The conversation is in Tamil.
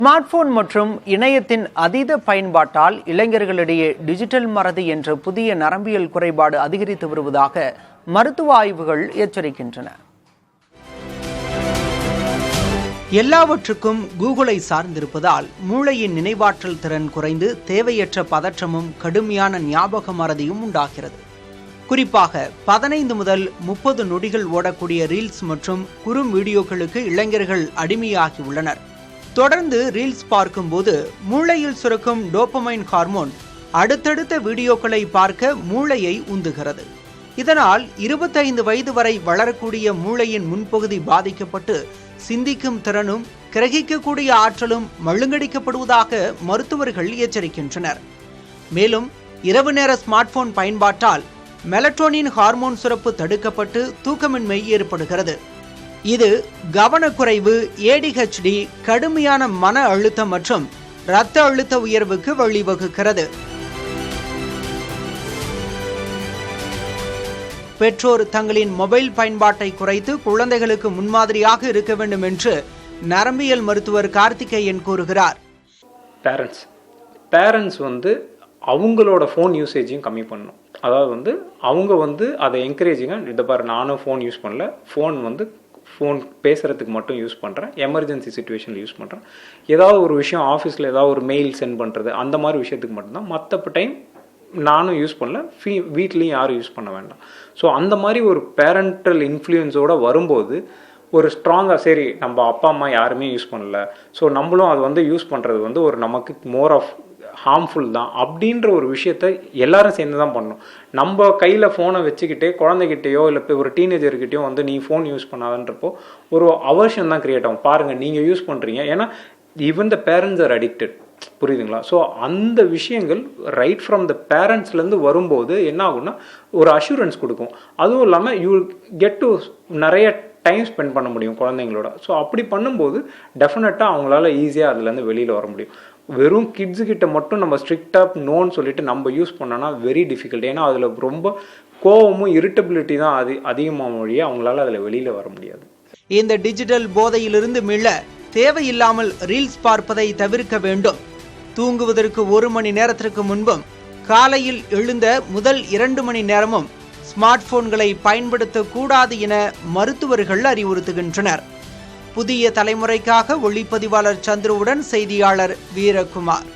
ஸ்மார்ட் போன் மற்றும் இணையத்தின் அதீத பயன்பாட்டால் இளைஞர்களிடையே டிஜிட்டல் மறதி என்ற புதிய நரம்பியல் குறைபாடு அதிகரித்து வருவதாக மருத்துவ ஆய்வுகள் எச்சரிக்கின்றன. எல்லாவற்றுக்கும் கூகுளை சார்ந்திருப்பதால் மூளையின் நினைவாற்றல் திறன் குறைந்து தேவையற்ற பதற்றமும் கடுமையான ஞாபக மறதியும் உண்டாகிறது. குறிப்பாக 15 முதல் 30 நொடிகள் ஓடக்கூடிய ரீல்ஸ் மற்றும் குறும் வீடியோக்களுக்கு இளைஞர்கள் அடிமையாகி உள்ளனர். தொடர்ந்து ரீல்ஸ் பார்க்கும்போது மூளையில் சுரக்கும் டோபமைன் ஹார்மோன் அடுத்தடுத்த வீடியோக்களை பார்க்க மூளையை உந்துகிறது. இதனால் 25 வயது வரை வளரக்கூடிய மூளையின் முன்பகுதி பாதிக்கப்பட்டு சிந்திக்கும் திறனும் கிரகிக்கக்கூடிய ஆற்றலும் மழுங்கடிக்கப்படுவதாக மருத்துவர்கள் எச்சரிக்கின்றனர். மேலும் இரவு நேர ஸ்மார்ட் போன் பயன்பாட்டால் மெலட்டோனின் ஹார்மோன் சுரப்பு தடுக்கப்பட்டு தூக்கமின்மை ஏற்படுகிறது. இது கவனக்குறைவு, ADHD, கடுமையான மன அழுத்தம் மற்றும் இரத்த அழுத்த உயர்வுக்கு வழிவகுக்கிறது. பெற்றோர் தங்களின் மொபைல் பயன்பாட்டை குறைத்து குழந்தைகளுக்கு முன்மாதிரியாக இருக்க வேண்டும் என்று நரம்பியல் மருத்துவர் கார்த்திகேயன் கூறுகிறார். பேரண்ட்ஸ் அவங்களோட ஃபோன் யூசேஜையும் கம்மி பண்ணணும். அதாவது அவங்க அதை என்கரேஜிங்காக இதை பாரு, நானும் ஃபோன் யூஸ் பண்ணல, ஃபோன் பேசுகிறதுக்கு மட்டும் யூஸ் பண்ணுறேன், எமர்ஜென்சி சுச்சுவேஷனில் யூஸ் பண்ணுறேன், ஏதாவது ஒரு விஷயம் ஆஃபீஸில் ஏதாவது ஒரு மெயில் சென்ட் பண்ணுறது அந்த மாதிரி விஷயத்துக்கு மட்டும்தான், மற்ற டைம் நானும் யூஸ் பண்ணல, வீட்லேயும் யாரும் யூஸ் பண்ண வேண்டாம். ஸோ அந்த மாதிரி ஒரு பேரண்டல் இன்ஃப்ளூயன்ஸோடு வரும்போது ஒரு ஸ்ட்ராங்காக சரி நம்ம அப்பா அம்மா யாருமே யூஸ் பண்ணல, ஸோ நம்மளும் அது யூஸ் பண்ணுறது ஒரு நமக்கு மோர் ஆஃப் ஹார்ம்ஃபுல் தான் அப்படின்ற ஒரு விஷயத்த எல்லாரும் சேர்ந்து தான் பண்ணணும். நம்ம கையில் ஃபோனை வச்சுக்கிட்டே குழந்தைகிட்டையோ இல்லை இப்போ ஒரு டீனேஜர்கிட்டையோ நீ ஃபோன் யூஸ் பண்ணாதன்றப்போ ஒரு அவர்ஷன் தான் கிரியேட் ஆகும். பாருங்கள் நீங்கள் யூஸ் பண்ணுறீங்க, ஏன்னா even the parents are addicted, புரியுதுங்களா? ஸோ அந்த விஷயங்கள் ரைட் ஃப்ரம் த பேரண்ட்ஸ்லேருந்து வரும்போது என்ன ஆகும்னா ஒரு அஷூரன்ஸ் கொடுக்கும். அதுவும் இல்லாமல் யூ கெட் டு நிறைய டைம் ஸ்பெண்ட் பண்ண முடியும் குழந்தைங்களோட. ஸோ அப்படி பண்ணும்போது டெஃபினட்டாக அவங்களால ஈஸியாக அதுலேருந்து வெளியில் வர முடியும். வெறும் கிட்ஸுக்கிட்ட மட்டும் நம்ம ஸ்ட்ரிக்டாக நோன்னு சொல்லிட்டு நம்ம யூஸ் பண்ணோன்னா வெரி டிஃபிகல்ட். ஏன்னா அதில் ரொம்ப கோவமும் இரிட்டபிலிட்டி தான் அதிகமாக மொழியே அவங்களால அதில் வெளியில் வர முடியாது. இந்த டிஜிட்டல் போதையிலிருந்து மீள தேவையில்லாமல் ரீல்ஸ் பார்ப்பதை தவிர்க்க வேண்டும். தூங்குவதற்கு 1 மணி நேரத்திற்கு முன்பும் காலையில் எழுந்த முதல் 2 மணி நேரமும் ஸ்மார்ட் போன்களை பயன்படுத்தக்கூடாது என மருத்துவர்கள் அறிவுறுத்துகின்றனர். புதிய தலைமுறைக்காக ஒளிப்பதிவாளர் சந்துருவுடன் செய்தியாளர் வீரகுமார்.